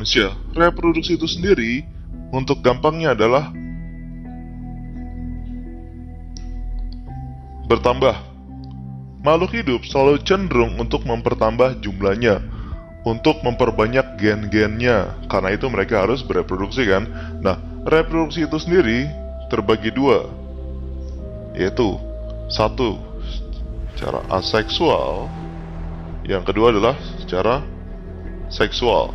manusia. Reproduksi itu sendiri, untuk gampangnya adalah bertambah. Makhluk hidup selalu cenderung untuk mempertambah jumlahnya, untuk memperbanyak gen-gennya, karena itu mereka harus bereproduksi kan. Nah, reproduksi itu sendiri terbagi dua, yaitu satu secara aseksual, yang kedua adalah secara seksual.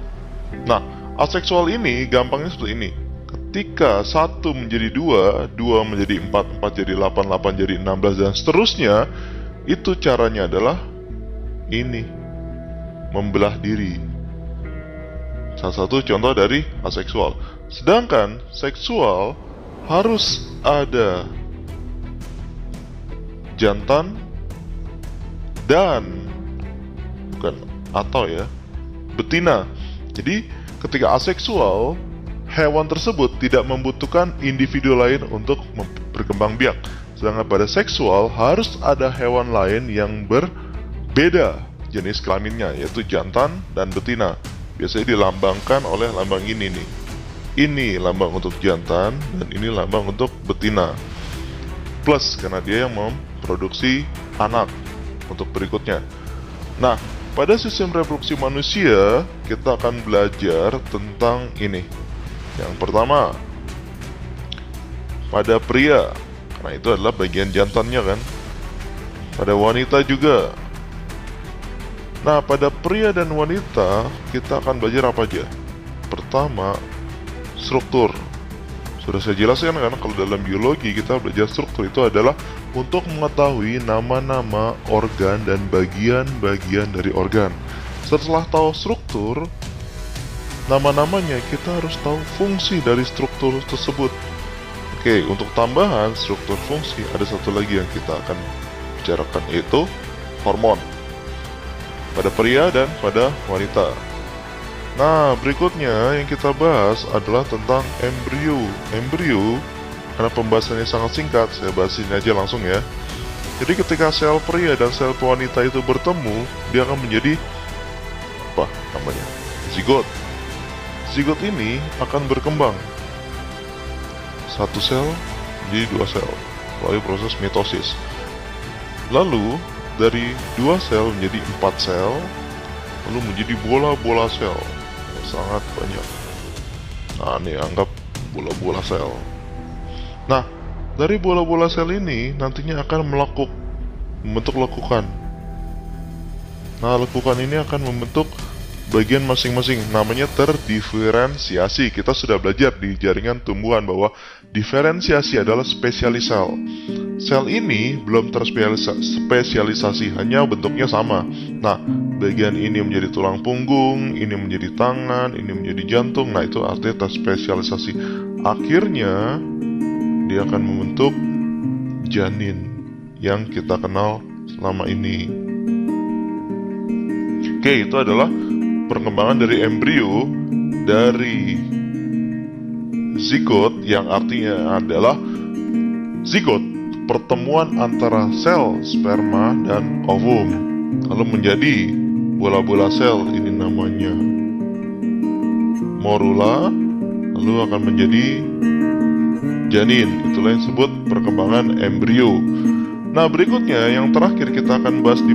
Nah, aseksual ini gampangnya seperti ini. Ketika 1 menjadi 2, 2 menjadi 4, 4 jadi 8, 8 jadi 16, dan seterusnya, itu caranya adalah ini, membelah diri. Salah satu contoh dari aseksual. Sedangkan seksual harus ada jantan dan, bukan atau ya, betina. Jadi ketika aseksual, hewan tersebut tidak membutuhkan individu lain untuk berkembang biak. Sedangkan pada seksual harus ada hewan lain yang berbeda jenis kelaminnya, yaitu jantan dan betina. Biasanya dilambangkan oleh lambang ini nih. Ini lambang untuk jantan dan ini lambang untuk betina. Plus karena dia yang memproduksi anak untuk berikutnya. Nah, pada sistem reproduksi manusia, kita akan belajar tentang ini. Yang pertama, pada pria, karena itu adalah bagian jantannya kan. Pada wanita juga. Nah, pada pria dan wanita, kita akan belajar apa aja? Pertama, struktur. Sudah saya jelaskan kan, kalau dalam biologi kita belajar struktur itu adalah untuk mengetahui nama-nama organ dan bagian-bagian dari organ. Setelah tahu struktur, nama-namanya, kita harus tahu fungsi dari struktur tersebut. Oke, untuk tambahan struktur fungsi, ada satu lagi yang kita akan bicarakan, yaitu hormon. Pada pria dan pada wanita. Nah, berikutnya yang kita bahas adalah tentang embrio. Embrio, karena pembahasannya sangat singkat, saya bahas ini aja langsung ya. Jadi ketika sel pria dan sel wanita itu bertemu, dia akan menjadi apa namanya? Zigot. Zigot ini akan berkembang. Satu sel menjadi 2 sel melalui proses mitosis. Lalu dari 2 sel menjadi 4 sel, lalu menjadi bola-bola sel. Sangat banyak. Nah, ini anggap bola-bola sel. Nah, dari bola-bola sel ini nantinya akan membentuk lekukan. Nah, lekukan ini akan membentuk bagian masing-masing, namanya terdiferensiasi. Kita sudah belajar di jaringan tumbuhan bahwa diferensiasi adalah spesialis sel. Sel ini belum terspesialisasi, hanya bentuknya sama. Nah, bagian ini menjadi tulang punggung, ini menjadi tangan, ini menjadi jantung. Nah, itu artinya terspesialisasi. Akhirnya dia akan membentuk janin yang kita kenal selama ini. Oke, itu adalah perkembangan dari embrio, dari zigot, yang artinya adalah zigot, pertemuan antara sel sperma dan ovum, lalu menjadi bola-bola sel. Ini namanya morula, lalu akan menjadi janin. Itulah yang disebut perkembangan embrio. Nah, berikutnya yang terakhir kita akan bahas di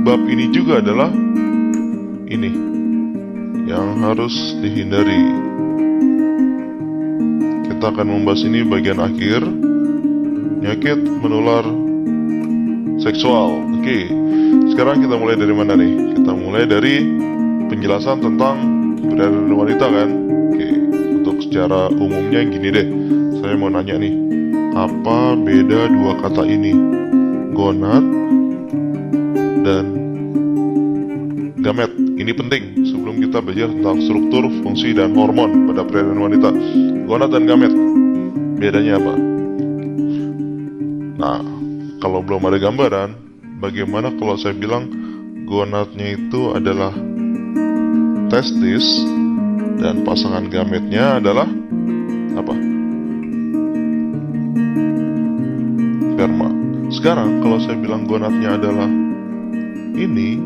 bab ini juga adalah ini yang harus dihindari. Kita akan membahas ini bagian akhir, penyakit menular seksual. Oke, sekarang kita mulai dari mana nih? Kita mulai dari penjelasan tentang pria dan wanita kan. Oke, untuk secara umumnya gini deh. Saya mau nanya nih, apa beda dua kata ini? Gonad dan gamet. Ini penting sebelum kita belajar tentang struktur, fungsi, dan hormon pada pria dan wanita. Gonad dan gamet, bedanya apa? Nah, kalau belum ada gambaran, bagaimana kalau saya bilang gonadnya itu adalah testis dan pasangan gametnya adalah apa? Sperma. Sekarang kalau saya bilang gonadnya adalah ini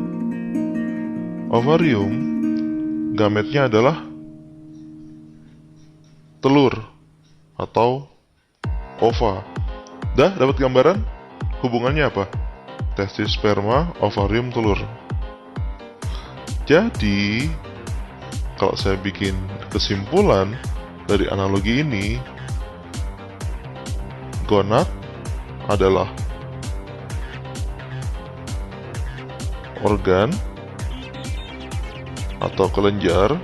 ovarium, gametnya adalah telur atau ova. Dah dapat gambaran? Hubungannya apa? Testis, sperma, ovarium, telur. Jadi, kalau saya bikin kesimpulan dari analogi ini, gonad adalah organ atau kelenjar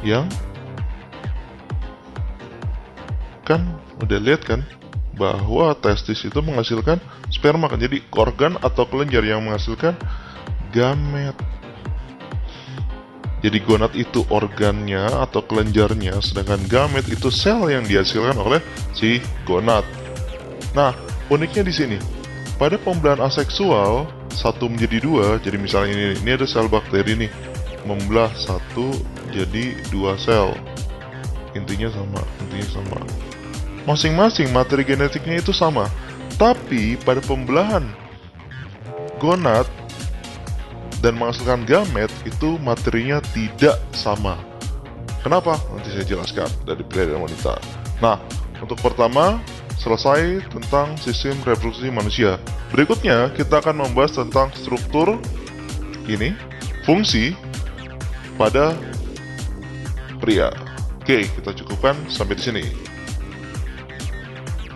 yang kan udah lihat kan bahwa testis itu menghasilkan sperma kan, jadi organ atau kelenjar yang menghasilkan gamet. Jadi gonad itu organnya atau kelenjarnya, sedangkan gamet itu sel yang dihasilkan oleh si gonad. Nah, uniknya di sini, pada pembelahan aseksual satu menjadi dua, jadi misalnya ini ada sel bakteri nih, membelah satu jadi dua sel, intinya sama. Masing-masing materi genetiknya itu sama, tapi pada pembelahan gonad dan menghasilkan gamet itu materinya tidak sama. Kenapa? Nanti saya jelaskan dari pria dan wanita. Nah, untuk pertama selesai tentang sistem reproduksi manusia. Berikutnya kita akan membahas tentang struktur ini, fungsi pada pria. Oke, kita cukupkan sampai di sini.